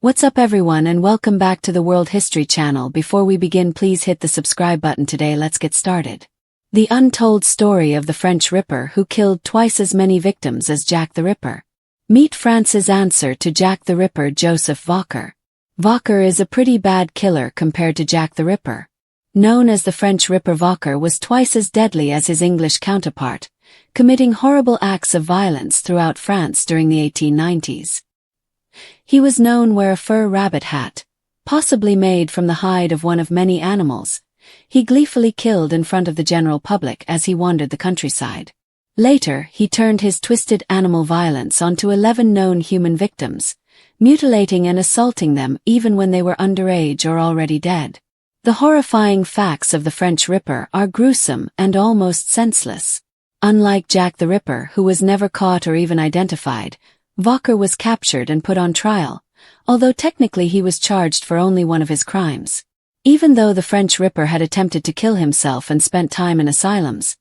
What's up everyone and welcome back to the World History Channel. Before we begin, please hit the subscribe button today. Let's get started. The untold story of the French Ripper who killed twice as many victims as Jack the Ripper. Meet France's answer to Jack the Ripper, Joseph Walker. Walker is a pretty bad killer compared to Jack the Ripper. Known as the French Ripper, Walker was twice as deadly as his English counterpart, committing horrible acts of violence throughout France during the 1890s. He was known to wear a fur rabbit hat, possibly made from the hide of one of many animals. He gleefully killed in front of the general public as he wandered the countryside. Later, he turned his twisted animal violence onto 11 known human victims, mutilating and assaulting them even when they were underage or already dead. The horrifying facts of the French Ripper are gruesome and almost senseless. Unlike Jack the Ripper, who was never caught or even identified, Walker was captured and put on trial, although technically he was charged for only one of his crimes. Even though the French Ripper had attempted to kill himself and spent time in asylums,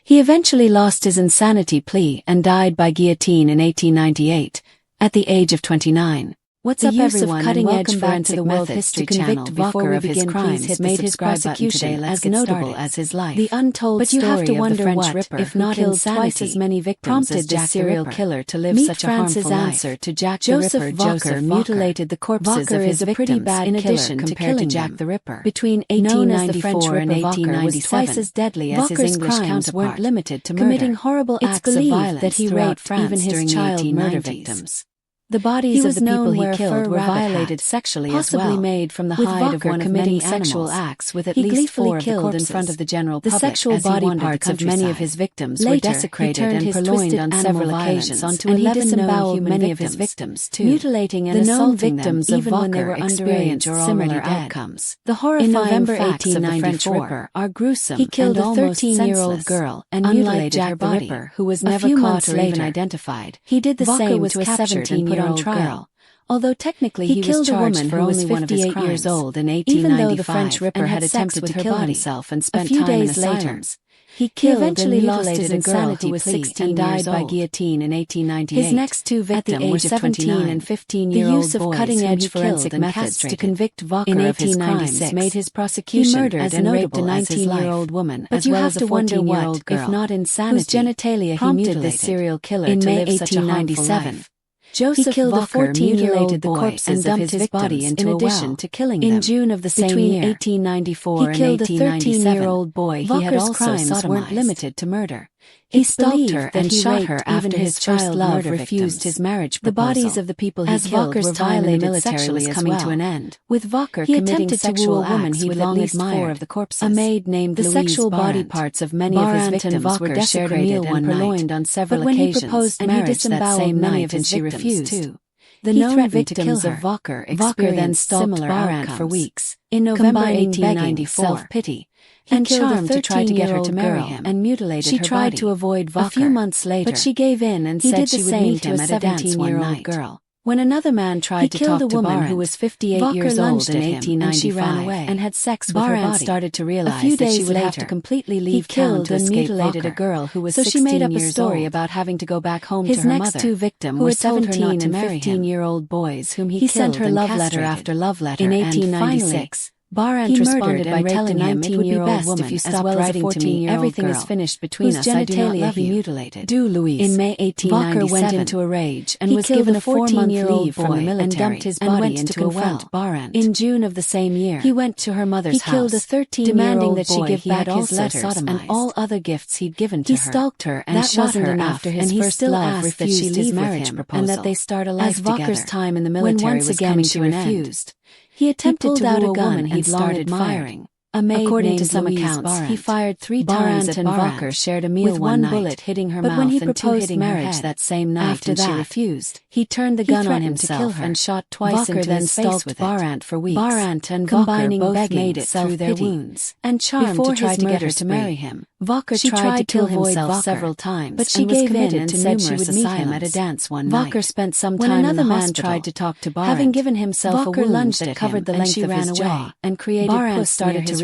he eventually lost his insanity plea and died by guillotine in 1898, at the age of 29. What's up everyone, cutting-edge forensic methods to convict Walker of his crimes made his prosecution as notable as his life. The untold story have to of the wonder French what, Ripper, if not killed insanity, twice as many victims prompted as the Jack the serial Ripper. killer to live Meet such a France's harmful answer life. to Jack the Joseph Ripper. Walker Joseph mutilated the corpses Walker of his is a pretty victims bad in killer addition to compared to killing Jack them. the Ripper. Between Known as 1894 the French and Ripper, Walker was 1897, twice as deadly as Walker's his English crimes counterpart, weren't limited to murder, committing horrible it's acts of believed violence that he throughout raped France even his during the child murder 1890s. victims. The bodies He of was the people known he wear killed fur were rabbit violated hat, sexually possibly as well, made from the with hide Walker of one of committing many sexual animals. acts with at He least gleefully 4 of the killed in corpses. front of the general The public sexual as he body wandered the parts of many of countryside. his victims Later, were he desecrated turned and his purloined twisted on animal several violence occasions, onto and he 11 known disemboweled human many of his victims, victims too, mutilating and the known assaulting victims them of even when they Walker were experienced underage or similar already dead. outcomes. The horrifying In November facts of the French 1894, Ripper are gruesome he killed and a almost 13-year-old senseless. girl and Unlike mutilated Jack her the body, Ripper, who was a never few caught months or later, even identified. he did the Walker same was to a captured and put on 17-year-old trial. girl. Although technically He he killed was a charged woman for who was only one of his 58 crimes, years old in even though the 1895 French Ripper and had had sex attempted with to her kill body. himself and A spent few time in days later, asylums. he Eventually killed lost and his mutilated a girl insanity who was plea 16 and died years by old. guillotine in 1898. His next two victims at the were age of 17 29. and The 15-year-old use of boys cutting-edge whom he forensic killed and methods to castrated. convict Walker In of his crimes 1896, made his he prosecution murdered as and raped a notable as his 19-year-old life. woman But as you well have as a to wonder what, 14-year-old girl, if not whose insanity, genitalia he prompted mutilated. this serial killer In to May live such a harmful 1897, life. Joseph He killed Walker a 14-year-old mutilated the boy corpses and of dumped his his body victims into in a addition well. to killing In them. June of the same Between year, 1894 he and killed a 1897, 13-year-old boy he had Walker's also crimes sodomized. weren't limited to murder. He It's stalked believed her that and he shot raped her even after his his first first love love refused refused his his marriage The proposal. bodies of the people he As killed Walker's were time in the violated military sexually was as coming well. to an end, With Walker he committing attempted to woo sexual a woman acts he'd with long at least admired, 4 of the corpses. a maid named The Louise sexual body Barrant. parts of many of his Barrant and victims Walker were shared a desecrated meal and one night, purloined on several but when he occasions, proposed and he marriage that disemboweled same many night of and his she victims refused. too. The He known threatened to kill victims her. of Walker Walker then experienced stalked similar Barrant outcomes. for weeks, In November combining 1894, self-pity, he and killed a charm to try to get her to 13-year-old marry girl him and mutilated She her tried body. to avoid Walker, A few months later, but she gave in and he said did she the would same meet to him a at a dance one 17-year-old night. girl. When another man tried He to killed talk a to woman Barrant, who was 58 Walker years old lunged in at him and she ran 1895 away and had sex with her Barrant body. started to realize A few that she days would have later, to completely he leave town killed to and escape mutilated Walker. a girl who was So 16 she made up a years story old. about having to go back home His to her next mother, two victims who were had told her 17 not to and marry him. 15-year-old boys whom He sent killed her and love letter castrated. after love letter, In and 1896, Barrant he responded murdered by and raped telling a him it would be 19-year-old best woman if you as stopped well as a writing to me 14-year-old everything is girl, finished between whose us, I do not genitalia love he you. mutilated. Do Louise. In May Walker 1897, went into a rage and he was killed given a a 4-month 14-year-old leave from the boy military and dumped his and body went to into a confront well. Barrant. In June of the same year, He went to her mother's he house, killed a 13-year-old demanding that she boy give he back had his also letters and sodomized. all other gifts he'd given to He her. stalked her and That shot wasn't her enough, after his and he first still love asked that refused she his leave with marriage him proposal. and that they start a life As Walker's together. time in the When military once was again coming she to an end, refused, he he attempted pulled to out woo a a woman woman he'd he'd long started admired. firing. A maid According named to some Louise accounts, Barrant. he fired 3 Barrant times at and Barrant, Walker shared a meal with one one night, bullet hitting her but mouth when he and 2 proposed hitting her marriage head. that same night After and she that, refused, he turned the he gun on threatened to kill himself her and shot twice Walker into then his face stalked with Barrant it. for weeks, Barrant and combining Walker both begging, made it through their self-pity, wounds and charm before to try his to get her murder to marry spree. him. Walker She tried to kill himself himself several times, but she and was gave in committed and to said she numerous would meet him at a asylums. dance one Walker night. spent some When time in another the man hospital, tried to talk to Barrant, having given himself Walker a wound lunged that at covered him the and length she of ran his away jaw and created Barrant pus started near to his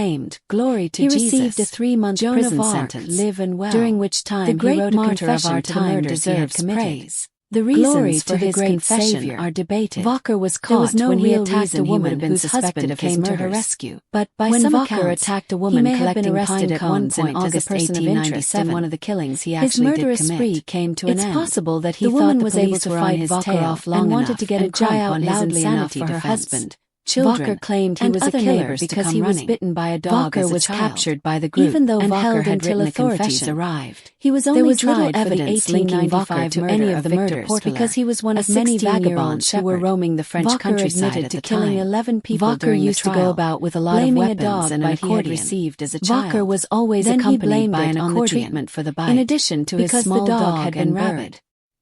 proclaimed, "Glory to Jesus." He received a 3-month prison sentence, live and well, during which time the great he wrote a martyr of confession our to the time murders he had deserves committed. praise. The Glory reasons to for the his great confession Savior. are debated. Walker was There was caught no when he real attacked reason a he woman would have whose been husband suspected of came his to her murders. rescue. But by When some Walker accounts, attacked a he woman may have been collecting arrested pine at one cones in point as a August person of interest in 1897, one of the killings he his actually did murderous commit. spree came to an It's end. possible that he The thought woman the was able police to were fight on his Walker tail off long and wanted enough to get a and cry jump out on his loudly enough insanity for her defense. husband, Walker children, claimed he and was a other killer neighbors to because come he was running. bitten by a dog Walker as a was child. captured by the group, Even though and Walker held had until written a authorities confession, arrived. he was There only was little tried for the evidence linking 1895 Walker to murder any of of the Victor murders Porteler, because he was one a of many 16-year-old vagabonds who were shepherd. roaming the French Walker countryside admitted at to the killing time. 11 people Walker during the used to trial, go about with a lot of blaming a weapons dog and by an he had accordion. received as a Walker child. was always Then he accompanied blamed by it an on the accordion treatment for the bite, in addition to his because small the dog dog had been and rabid. bird.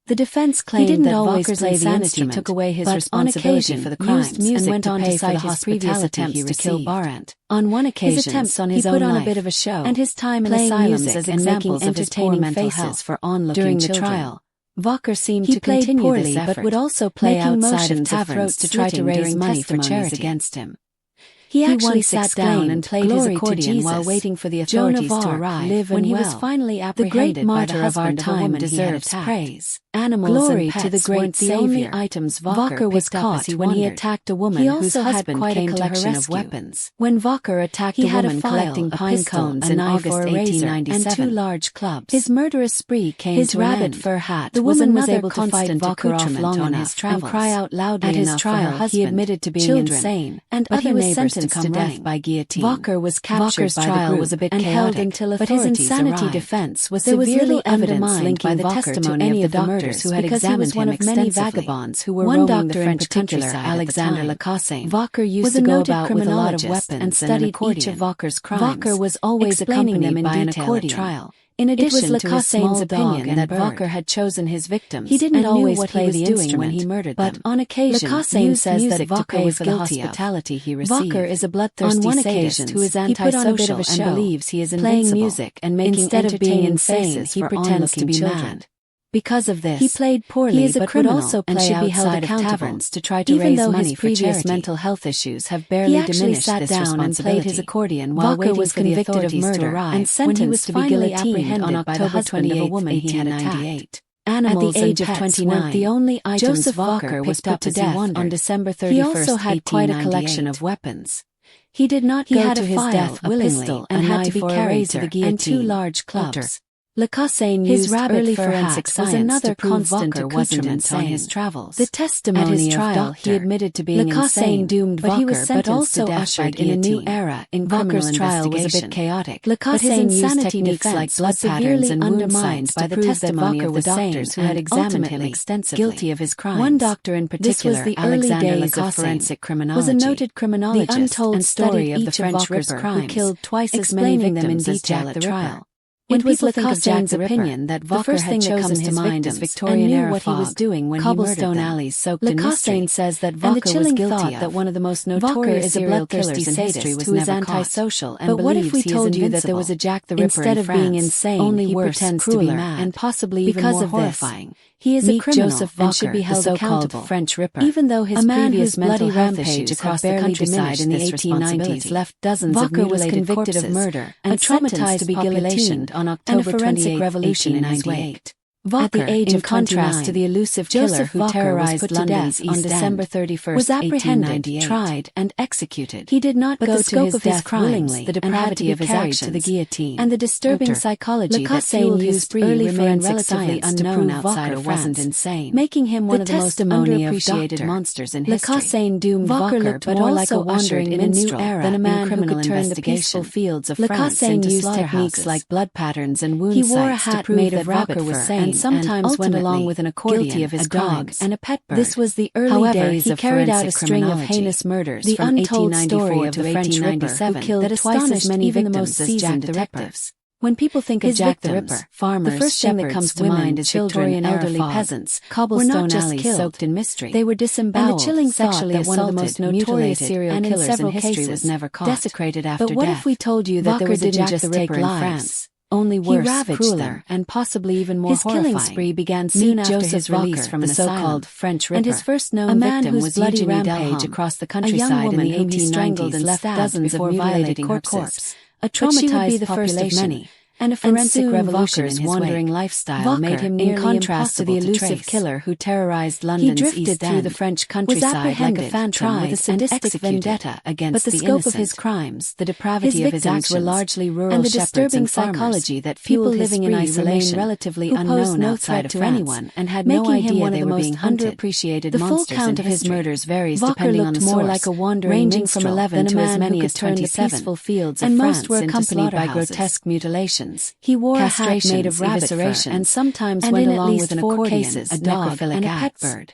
The defense claimed that Walker's insanity took away his responsibility for the crimes and went on to cite his previous attempts to kill Barant. On one occasion, his attempts on his own life, he put on a bit of a show, and his time in asylums as examples of entertaining faces for onlooking children. During the trial, Walker seemed to continue poorly, this effort, but would also play outside of taverns to try to raise money for charity against him. He actually sat down and played his accordion while waiting for the authorities to arrive. When he was finally apprehended by the husband of a woman he had attacked. Animals and pets weren't the only items Walker was caught when he attacked a woman whose husband came to her rescue. Weapons. When Walker attacked a woman collecting pine cones in August 1897 and 2 large clubs, his murderous spree came to an end. His rabbit fur hat, the woman was able to fight Walker off long on his travels and cry out loudly. At his trial, he admitted to being insane, and other neighbors to death by guillotine. Walker was captured by the group was a bit and held until authorities arrived. But his insanity defense was severely undermined by the testimony of the doctors who had examined him extensively. One of many vagabonds who were roaming the French countryside. Alexander Lacasse, Walker used to go about with a lot of weapons and studied each of Walker's crimes. Walker was always accompanied by an accordion trial. In addition to his small opinion that Walker had chosen his victims, he didn't always what play he was doing when he murdered them. But on occasion, Lacasse says that Walker was guilty of hospitality he received. Walker is a bloodthirsty sadist who is antisocial and believes he is invincible. Playing music and making instead of being insane, he pretends to be mad. Because of this, he played poorly, he is a criminal also and should be held accountable to try to raise money for previous mental health issues have barely diminished this responsibility. And played his accordion while Walker was convicted of murder and sentenced to be guillotined on October 28, 1898. Animals at the age of 29, the only items Walker was put to death on December 31st, he also had quite a collection of weapons. He did not go to his death willingly and had to be carried to the guillotine and 2 large clubs. Lacasse used early forensic science another to prove Walker wasn't insane on his travels. The testimony at his trial, he admitted to being insane, doomed Walker, but he was sentenced to death ushered in a new era in Walker's trial was a bit chaotic. Lacasse's insanity defense like blood patterns and undermined by the testimony of the doctors who had examined him extensively, guilty of his crimes. One doctor in particular, Alexander Lacasse, forensic criminology, was a noted criminologist the untold story of the French Ripper who killed twice as many victims in detail at the trial. It was Lacasse's opinion that Walker had chosen his mind as Victorian-era what he was doing when cobblestone alleys soaked in mystery. Lacasse says that Walker was guilty that one of the most notorious serial killers in history was never antisocial and believes he is invincible. That there was a Jack the Ripper instead of being insane, only he pretends to be mad and possibly even more horrifying. He is a criminal and should be held accountable. French Ripper, even though his previous mental rampage across the countryside in the 1890s left dozens of mutilated corpses, of murder and traumatized to be guillotined on October 28, 1898. Walker, at the age of contrast to the elusive killer who terrorized London's East End, on December 31st, was apprehended, tried, and executed. He did not go to his death willingly, the depravity of his actions, to the guillotine, and the disturbing psychology that fueled his early forensic science to prove outside wasn't insane, making him one of the most underappreciated monsters in history. Lacasse doomed Walker looked more like a wandering minstrel than a man who could turn the peaceful fields of France into slaughterhouses. Like blood patterns and wound sites to prove that Walker was sane. And sometimes went along with an accordion, guilty of his dog, and a pet bird. This was the early days of carried out a string of heinous murders the from untold story of the French Ripper who killed twice as many even the most seasoned detectives. When people think of Jack the Ripper, farmers, the first thing that comes to mind is children and elderly peasants, cobblestone alleys soaked in mystery. They were disemboweled, and the chilling sexually assaulted, one of the most notorious serial killers in history was never caught, desecrated after death. But what if we told you that there was a Jack the Ripper in France? Only worse, crueler, and possibly even more horrifying. His killing spree began soon after his release from the so-called French Ripper, and his first known victim was bloody rampage across the countryside in the 1890s and left dozens of mutilated corpses. A traumatized population, and a forensic revolution in his wandering lifestyle made him nearly impossible to trace. The elusive killer who terrorized London's East End, he drifted through the French countryside like a phantom with a sadistic vendetta against the innocent. But the scope of his crimes, the depravity of his actions, were largely rural and the disturbing psychology that fueled his living in isolation, relatively unknown outside of anyone, and had no idea they were being hunted. Underappreciated the full count of his murders varies depending on the source, more like a wandering ranging from 11 to as many as 27, and most were accompanied by grotesque mutilations. He wore a hat made of rabbit fur and sometimes went along with an accordion, a dog, and a pet bird.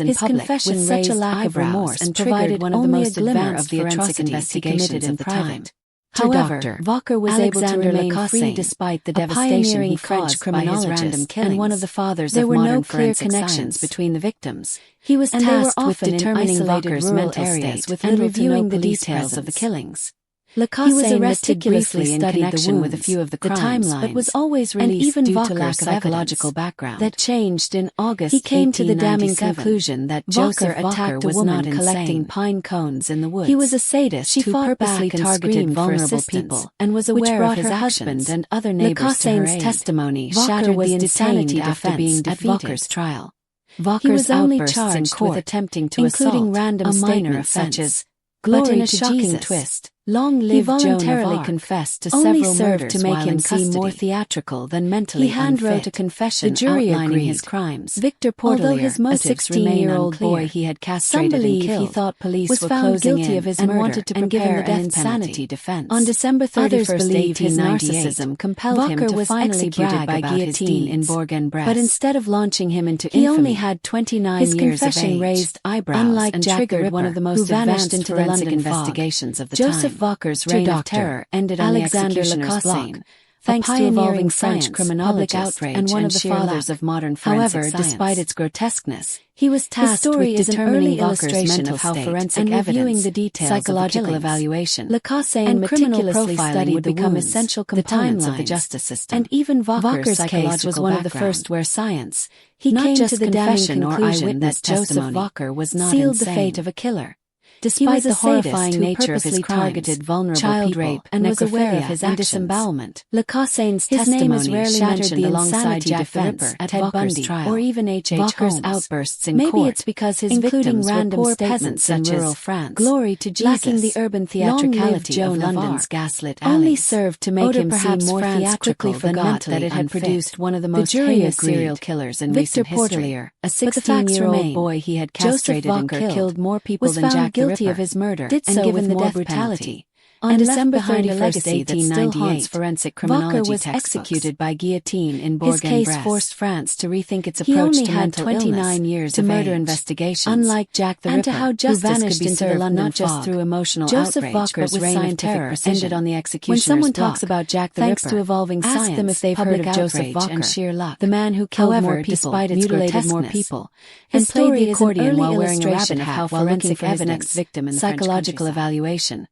in His public confession with such raised a lack of eyebrows remorse and triggered provided one of the only a most glimmer advanced of the forensic atrocities he investigations committed in in private. private. However, Dr. Walker was able to Alexander remain Lacasse, free despite the a devastation pioneering he French caused by his criminologist random killings. and one of the fathers There of were modern no clear forensic connections science. between the victims. He was and they were tasked with often in determining isolated Walker's rural mental areas state with and little to reviewing no the police details of the presence. killings. Lacasse He was arrested meticulously briefly in studied the connection with a wounds, few of the the crimes, timelines, but was always released and even due to Walker's lack of psychological evidence. background. That changed in August. He came to the damning 1897. conclusion that Walker Joseph attacked Walker a was woman not collecting insane. pine cones in the woods. He was a sadist She who fought purposely back and targeted screamed for vulnerable assistance, people, and was which aware brought of his her actions. husband and other neighbors to her Lacasse's aid. testimony Walker shattered was the detained insanity after being defense at defeated. Walker's trial. Walker's outbursts in court, with attempting to including assault random a minor statements such such as "Glory "But in a to shocking Jesus." twist, Long he live voluntarily Joan of Arc. confessed to Only several served murders to make while him in seem custody. more theatrical than mentally He handwrote unfit. a confession The jury outlining agreed. his crimes. Victor Portelier, Although his most motives 16-year-old remain boy unclear. he had Some castrated and believe he killed thought police was were found closing guilty in of his and murder wanted to and given prepare the death an insanity penalty. defense. On December Others 31st, believe his 1898, narcissism compelled him Walker to was finally executed brag by about his guillotine in deeds. Bourg-en-Bresse. But instead of launching him into He infamy, only had 29 his years of confession age. raised eyebrows Unlike and Jack the triggered Ripper, one of the who most vanished advanced into the forensic London fog. investigations of the Joseph time. Walker's Dr. reign of Doctor terror ended on Alexander the executioner's Lacassagne, block, thanks to pioneering evolving French science, criminologist public outrage, and one of the sheer fathers luck. of modern forensic However, science. despite its grotesqueness, He was his tasked story with is an determining early Walker's illustration mental of how state forensic and reviewing evidence, the details psychological of the killings. evaluation, Lacassagne and criminal meticulously profiling studied would the become wounds, essential the components of the timelines, justice system. and even Walker's case psychological was one of the background. first where science, He not came just to the damning confession or conclusion eyewitness that Joseph testimony, Walker was not sealed insane. the fate of a killer. He Despite was the a sadist horrifying who nature of his purposely crimes, targeted vulnerable child people rape, and was aware of necrophilia, his and actions. disembowelment, Lacassagne's His name is testimony rarely shattered mentioned the alongside insanity Jack the defense Ripper at Ted Walker's Bundy, trial, or even H.H. Walker's Holmes. outbursts in Maybe court, it's because his including victims were random poor statements peasants such in as rural France, "Glory to Jesus," lacking the urban "Long live theatricality Joan of of London's Arc," gaslit only alleys. served to make Oder him seem perhaps more France theatrical quickly than forgot mentally that it had unfit. produced one of the The most jury heinous agreed. serial killers in Victor recent history. Portelier, a But the facts 16-year-old remain. boy he had Joseph castrated and Walker killed more people was than found Jack the guilty Ripper, of his murder did and so given with the more death brutality. penalty. On And December left behind a 31st, legacy that still haunts 1898, forensic Walker criminology was textbooks. executed by guillotine in His case Bourg-en-Bresse. forced France to rethink its He approach only to had mental 29 illness, years to of murder age. investigations, Unlike Jack the and Ripper, to how who justice vanished could be into the served London not just fog, through emotional Joseph outrage, Walker's but with reign of scientific terror precision. ended on the When executioner's someone block. talks about Jack the Thanks Ripper, to evolving ask science, them if they've public heard of Joseph outrage, Walker, and sheer luck. the man who killed However, more people, despite its mutilated more grotesqueness, people, his and played story the is an accordion early while wearing a illustration rabbit of hat how while looking forensic for his evidence, next victim in the psychological French countryside. evaluation,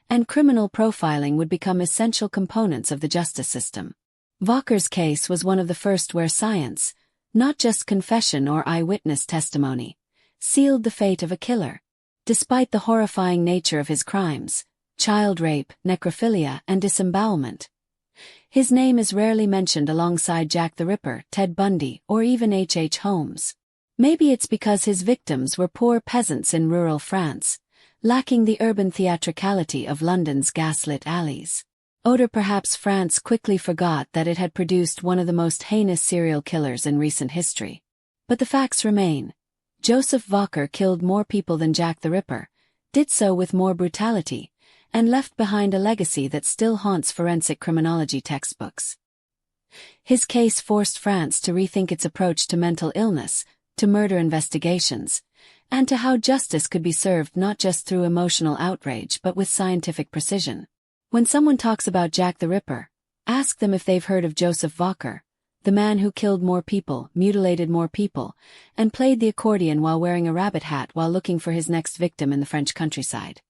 and criminal profiling would become essential components of the justice system. Walker's case was one of the first where science, not just confession or eyewitness testimony, sealed the fate of a killer. Despite the horrifying nature of his crimes, child rape, necrophilia, and disembowelment, his name is rarely mentioned alongside Jack the Ripper, Ted Bundy, or even H.H. Holmes. Maybe it's because his victims were poor peasants in rural France, lacking the urban theatricality of London's gaslit alleys. Or perhaps France quickly forgot that it had produced one of the most heinous serial killers in recent history. But the facts remain. Joseph Walker killed more people than Jack the Ripper, did so with more brutality, and left behind a legacy that still haunts forensic criminology textbooks. His case forced France to rethink its approach to mental illness, to murder investigations, and to how justice could be served not just through emotional outrage but with scientific precision. When someone talks about Jack the Ripper, ask them if they've heard of Joseph Walker, the man who killed more people, mutilated more people, and played the accordion while wearing a rabbit hat while looking for his next victim in the French countryside.